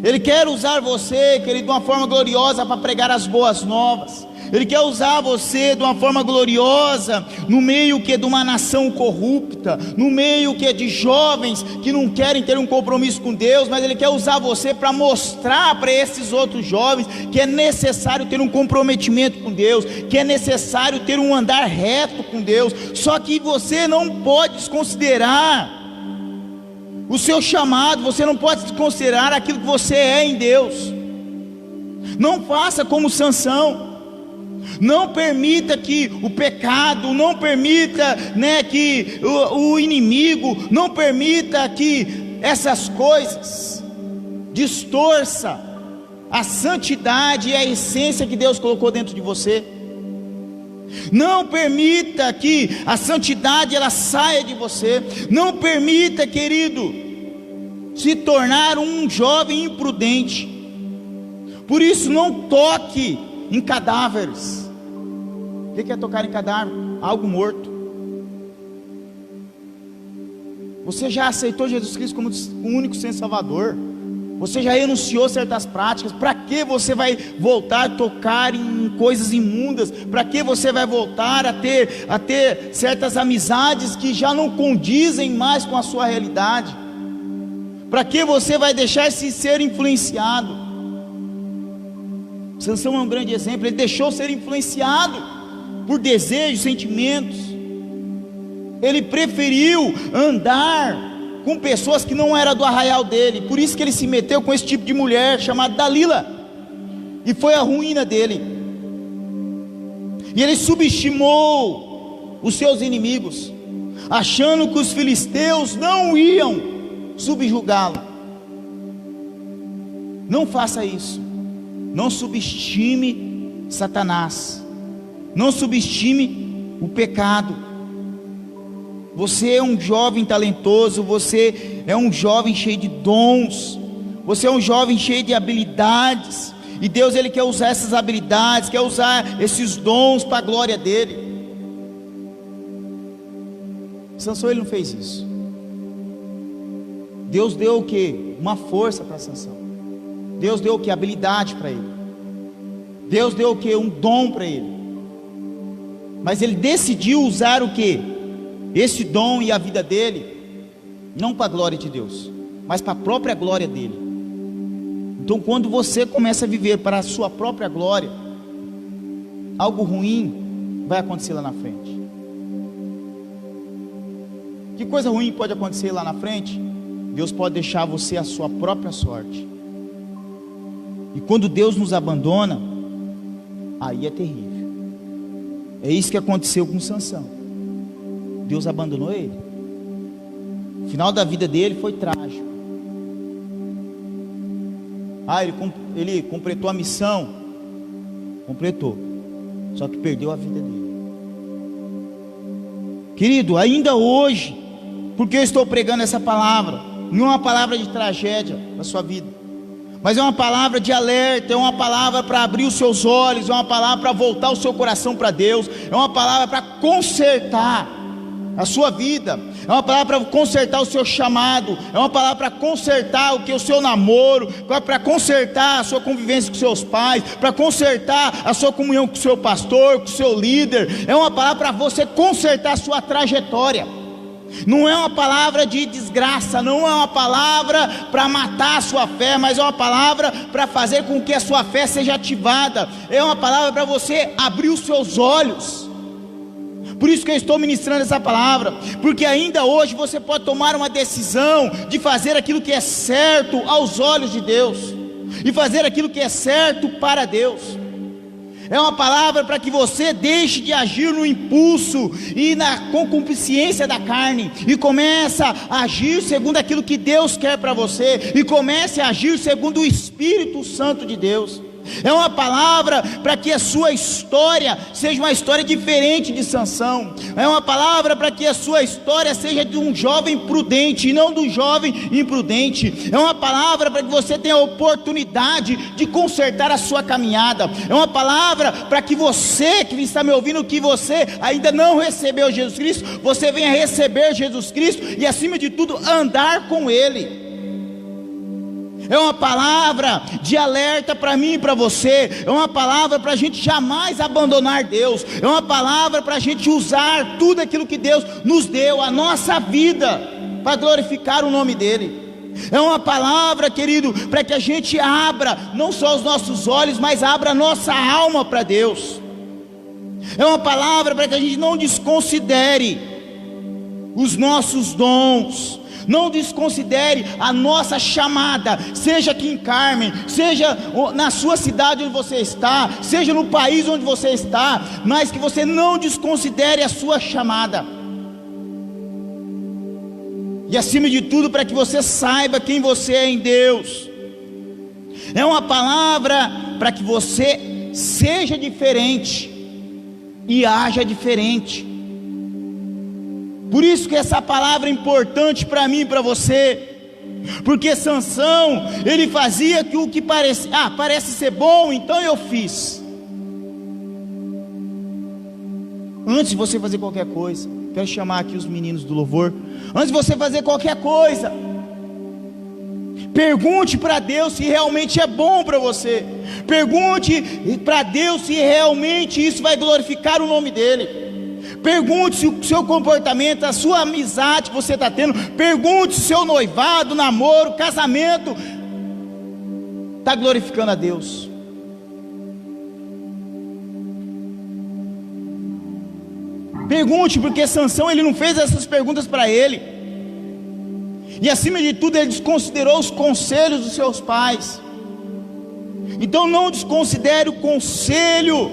Ele quer usar você, querido, de uma forma gloriosa para pregar as boas novas. Ele quer usar você de uma forma gloriosa no meio que é de uma nação corrupta, no meio que é de jovens que não querem ter um compromisso com Deus, mas Ele quer usar você para mostrar para esses outros jovens que é necessário ter um comprometimento com Deus, que é necessário ter um andar reto com Deus. Só que você não pode desconsiderar o seu chamado, você não pode desconsiderar aquilo que você é em Deus. Não faça como Sansão. Não permita que o pecado, não permita, que o inimigo, não permita que essas coisas distorça a santidade e a essência que Deus colocou dentro de você. Não permita que a santidade ela saia de você. Não permita, querido, se tornar um jovem imprudente. Por isso, não toque em cadáveres. O que é tocar em cadáver? Algo morto. Você já aceitou Jesus Cristo como o único Senhor Salvador? Você já renunciou certas práticas? Para que você vai voltar a tocar em coisas imundas? Para que você vai voltar a ter certas amizades que já não condizem mais com a sua realidade? Para que você vai deixar-se ser influenciado? Sansão é um grande exemplo. Ele deixou ser influenciado por desejos, sentimentos. Ele preferiu andar com pessoas que não eram do arraial dele. Por isso que ele se meteu com esse tipo de mulher chamada Dalila, e foi a ruína dele. E ele subestimou os seus inimigos, achando que os filisteus não iam subjugá-lo. Não faça isso. Não subestime Satanás. Não subestime o pecado. Você é um jovem talentoso, você é um jovem cheio de dons, você é um jovem cheio de habilidades, e Deus, Ele quer usar essas habilidades, quer usar esses dons para a glória dEle. Sansão, ele não fez isso. Deus deu o que? Uma força para Sansão. Deus deu o que? Habilidade para ele. Deus deu o que? Um dom para ele. Mas ele decidiu usar o que? Esse dom e a vida dele, não para a glória de Deus, mas para a própria glória dele. Então, quando você começa a viver para a sua própria glória, algo ruim vai acontecer lá na frente. Que coisa ruim pode acontecer lá na frente? Deus pode deixar você a sua própria sorte. E quando Deus nos abandona, aí é terrível. É isso que aconteceu com Sansão. Deus abandonou ele. O final da vida dele foi trágico. Ele completou a missão. Completou. Só que perdeu a vida dele. Querido, ainda hoje, porque eu estou pregando essa palavra, não é uma palavra de tragédia na sua vida, mas é uma palavra de alerta, é uma palavra para abrir os seus olhos, é uma palavra para voltar o seu coração para Deus, é uma palavra para consertar a sua vida, é uma palavra para consertar o seu chamado, é uma palavra para consertar o seu namoro, para consertar a sua convivência com seus pais, para consertar a sua comunhão com o seu pastor, com o seu líder. É uma palavra para você consertar a sua trajetória. Não é uma palavra de desgraça, não é uma palavra para matar a sua fé, mas é uma palavra para fazer com que a sua fé seja ativada. É uma palavra para você abrir os seus olhos. Por isso que eu estou ministrando essa palavra, porque ainda hoje você pode tomar uma decisão de fazer aquilo que é certo aos olhos de Deus, e fazer aquilo que é certo para Deus. É uma palavra para que você deixe de agir no impulso e na concupiscência da carne, e comece a agir segundo aquilo que Deus quer para você, e comece a agir segundo o Espírito Santo de Deus. É uma palavra para que a sua história seja uma história diferente de Sansão. É uma palavra para que a sua história seja de um jovem prudente e não do jovem imprudente. É uma palavra para que você tenha a oportunidade de consertar a sua caminhada. É uma palavra para que você que está me ouvindo, que você ainda não recebeu Jesus Cristo, você venha receber Jesus Cristo e, acima de tudo, andar com Ele. É uma palavra de alerta para mim e para você. É uma palavra para a gente jamais abandonar Deus. É uma palavra para a gente usar tudo aquilo que Deus nos deu, a nossa vida, para glorificar o nome dEle. É uma palavra, querido, para que a gente abra não só os nossos olhos, mas abra a nossa alma para Deus. É uma palavra para que a gente não desconsidere os nossos dons, não desconsidere a nossa chamada, seja aqui em Carmen, seja na sua cidade onde você está, seja no país onde você está, mas que você não desconsidere a sua chamada. E acima de tudo, para que você saiba quem você é em Deus. É uma palavra para que você seja diferente e haja diferente. Por isso que essa palavra é importante para mim e para você, porque Sansão, ele fazia o que parece ser bom, então eu fiz. Antes de você fazer qualquer coisa, quero chamar aqui os meninos do louvor. Antes de você fazer qualquer coisa, pergunte para Deus se realmente é bom para você. Pergunte para Deus se realmente isso vai glorificar o nome dEle. Pergunte se o seu comportamento, a sua amizade que você está tendo, pergunte se o seu noivado, namoro, casamento está glorificando a Deus. Pergunte, porque Sansão, ele não fez essas perguntas para ele, e acima de tudo ele desconsiderou os conselhos dos seus pais. Então não desconsidere o conselho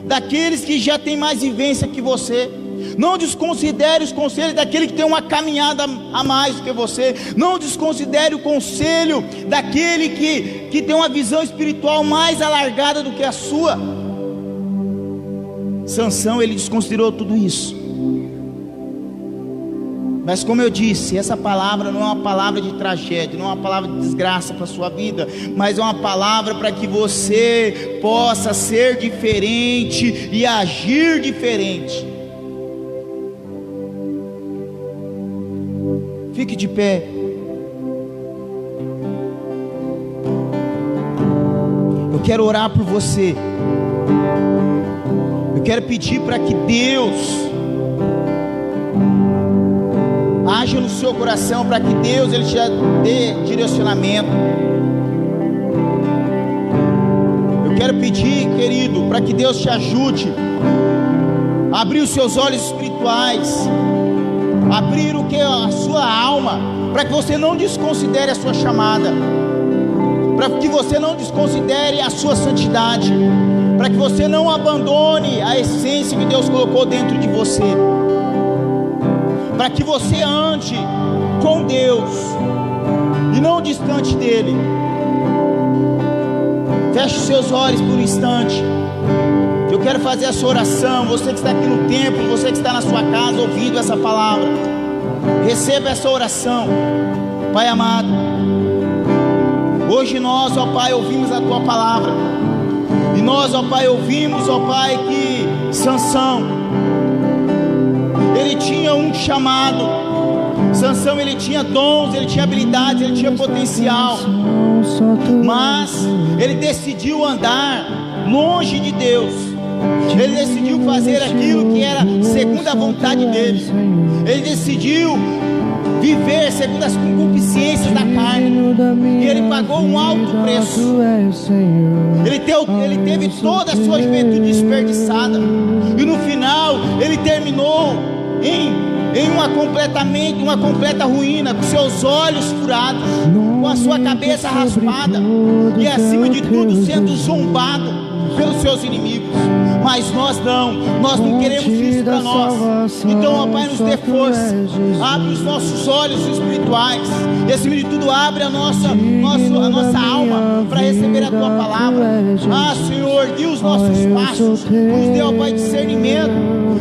daqueles que já têm mais vivência que você. Não desconsidere os conselhos daquele que tem uma caminhada a mais do que você. Não desconsidere o conselho daquele que tem uma visão espiritual mais alargada do que a sua. Sansão, ele desconsiderou tudo isso. Mas como eu disse, essa palavra não é uma palavra de tragédia, não é uma palavra de desgraça para a sua vida, mas é uma palavra para que você possa ser diferente e agir diferente. Fique de pé. Eu quero orar por você. Eu quero pedir para que Deus haja no seu coração, para que Deus ele te dê direcionamento. Eu quero pedir, querido, para que Deus te ajude a abrir os seus olhos espirituais, abrir o que é a sua alma, para que você não desconsidere a sua chamada, para que você não desconsidere a sua santidade, para que você não abandone a essência que Deus colocou dentro de você, para que você ande com Deus e não distante dele. Feche os seus olhos por um instante. Eu quero fazer essa oração. Você que está aqui no templo, você que está na sua casa ouvindo essa palavra, receba essa oração. Pai amado, hoje nós, ó Pai, ouvimos a Tua palavra, e nós, ó Pai, ouvimos, ó Pai, que Sansão, ele tinha um chamado. Sansão, ele tinha dons, ele tinha habilidades, ele tinha potencial, mas ele decidiu andar longe de Deus. Ele decidiu fazer aquilo que era segundo a vontade dele. Ele decidiu viver segundo as concupiscências da carne, e ele pagou um alto preço. Ele teve toda a sua juventude desperdiçada, e no final ele terminou em uma completa ruína, com seus olhos furados, com a sua cabeça raspada, e acima de tudo sendo zombado pelos seus inimigos. Mas nós não queremos isso para nós. Então, ó Pai, nos dê força, abre os nossos olhos espirituais, e acima de tudo abre a nossa alma para receber a Tua palavra. Ah, Senhor, guia os nossos passos, nos dê, ó Pai, discernimento,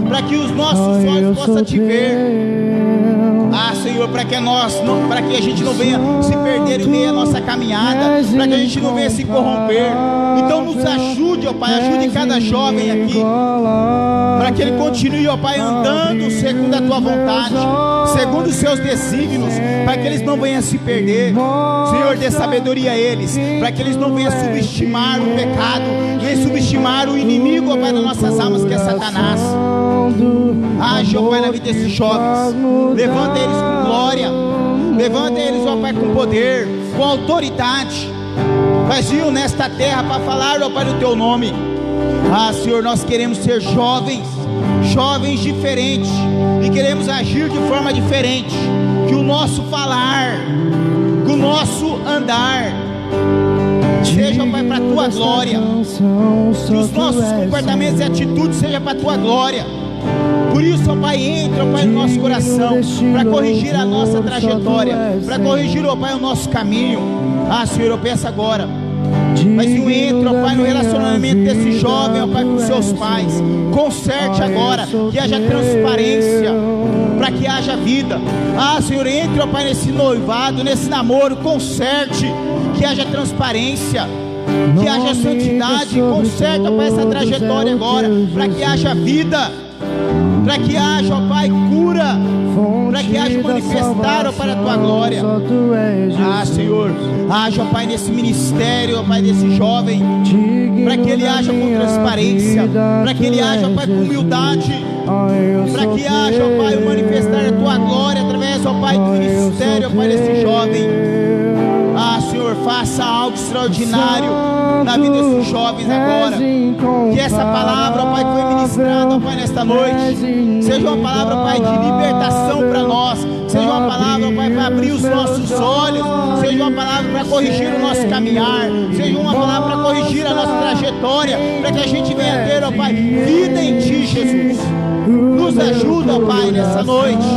para que os nossos olhos possam te ver. Ah, Senhor, para que a gente não venha se perder em meio à nossa caminhada, para que a gente não venha se corromper. Então nos ajude, ó Pai, ajude cada jovem aqui, para que ele continue, ó Pai, andando segundo a Tua vontade, segundo os seus desígnios, para que eles não venham se perder. Senhor, dê sabedoria a eles, para que eles não venham subestimar o pecado, nem subestimar o inimigo, ó Pai, das nossas almas, que é Satanás. Age, ó Pai, na vida desses jovens, levanta eles com glória, levanta eles, ó Pai, com poder, com autoridade. Vazio nesta terra para falar, ó Pai, do Teu nome. Ah, Senhor, nós queremos ser jovens diferentes, e queremos agir de forma diferente, que o nosso falar, que o nosso andar seja, ó Pai, para a Tua glória, que os nossos comportamentos e atitudes sejam para a Tua glória. Por isso, ó Pai, entra, ó Pai, no nosso coração, para corrigir a nossa trajetória, para corrigir, ó Pai, o nosso caminho. Ah, Senhor, eu peço agora, mas eu entro, ó Pai, no relacionamento desse jovem, ó Pai, com seus pais. Conserte agora, que haja transparência, para que haja vida. Ah, Senhor, entre, ó Pai, nesse noivado, nesse namoro, conserte, que haja transparência, que haja santidade. Conserte, ó Pai, essa trajetória agora, para que haja vida, para que haja, ó Pai, cura, para que haja manifestar, ó Pai, a Tua glória. Ah, Senhor, haja, ó Pai, nesse ministério, ó Pai, desse jovem, para que ele haja com transparência, para que ele haja, ó Pai, com humildade, para que haja, ó Pai, o manifestar a tua glória através, ó Pai, do ministério, ó Pai, desse jovem. Ah, Senhor, faça algo extraordinário na vida desses jovens agora. Que essa palavra, ó Pai, que foi ministrada, ó Pai, nesta noite, seja uma palavra, ó Pai, de libertação para nós. Seja uma palavra, ó Pai, para abrir os nossos olhos. Seja uma palavra para corrigir o nosso caminhar. Seja uma palavra para corrigir a nossa trajetória, para que a gente venha ter, ó Pai, vida em Ti, Jesus. Nos ajuda, ó Pai, nessa noite.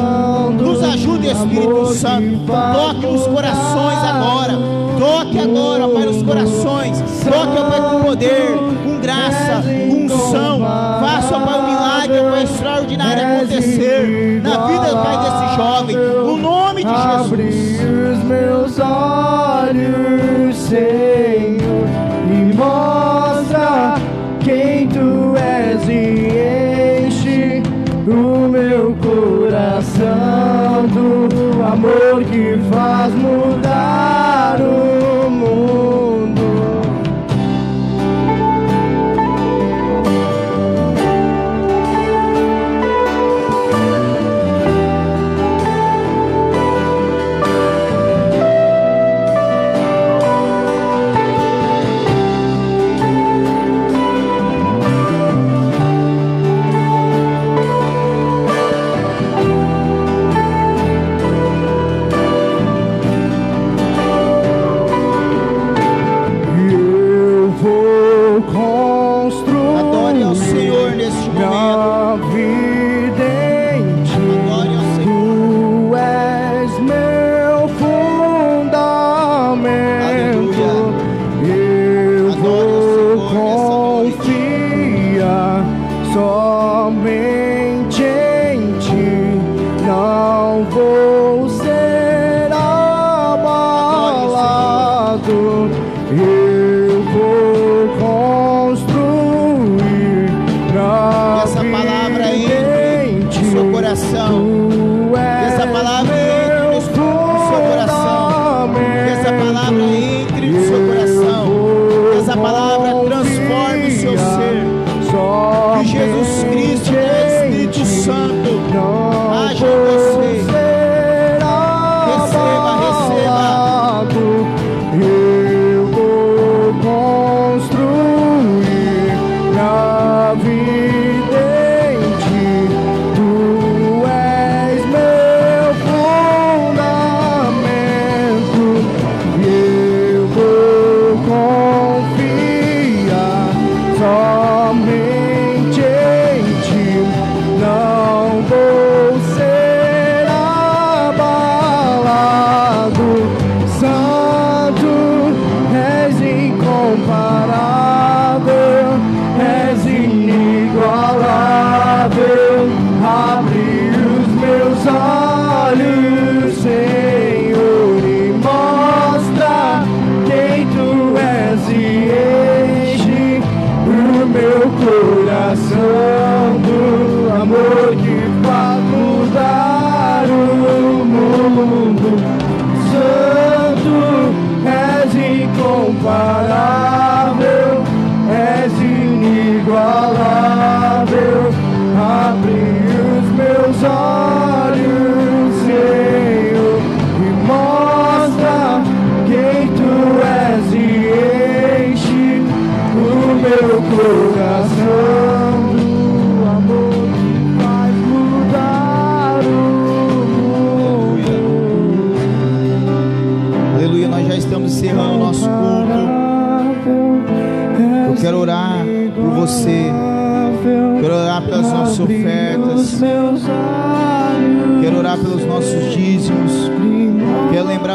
Nos ajuda, Espírito Santo. Toque nos corações agora. Toque agora, ó Pai, nos corações. Toque, ó Pai, com poder, com graça, com unção. Faça, ó Pai, um milagre, ó Pai, extraordinário acontecer na vida, ó Pai, desse jovem. No nome de Jesus. Abre os meus olhos, Senhor, e mostra quem Tu és e enche o meu coração do amor que faz mudar o mundo.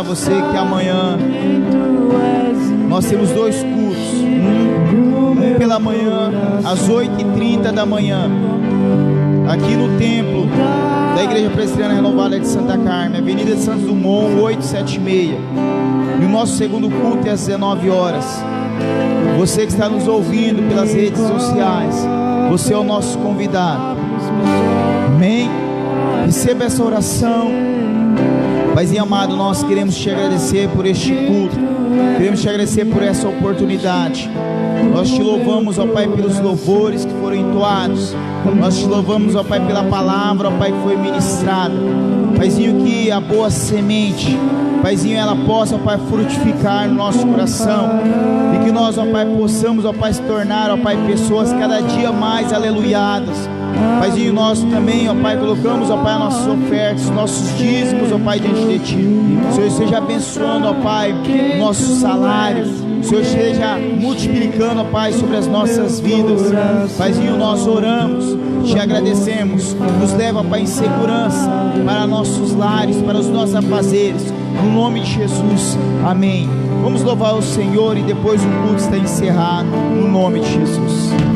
Você que amanhã nós temos 2 cultos, um pela manhã às 8h30 da manhã, aqui no templo da Igreja Presbiteriana Renovada de Santa Carmen, Avenida de Santos Dumont 876, e o nosso segundo culto é às 19 horas. Você que está nos ouvindo pelas redes sociais, você é o nosso convidado. Amém? Receba essa oração. Paizinho amado, nós queremos te agradecer por este culto, queremos te agradecer por essa oportunidade. Nós te louvamos, ó Pai, pelos louvores que foram entoados. Nós te louvamos, ó Pai, pela palavra, ó Pai, que foi ministrada. Paizinho, que a boa semente, Paizinho, ela possa, ó Pai, frutificar no nosso coração. E que nós, ó Pai, possamos, ó Pai, se tornar, ó Pai, pessoas cada dia mais aleluiadas. Paizinho, nós também, ó Pai, colocamos, ó Pai, nossas ofertas, nossos dízimos, ó Pai, diante de Ti. O Senhor esteja abençoando, ó Pai, o nosso salário. O Senhor esteja multiplicando, ó Pai, sobre as nossas vidas. Paizinho, nós oramos, te agradecemos. Nos leva, ó Pai, em segurança para nossos lares, para os nossos afazeres. No nome de Jesus, amém. Vamos louvar o Senhor e depois o culto está encerrado. No nome de Jesus.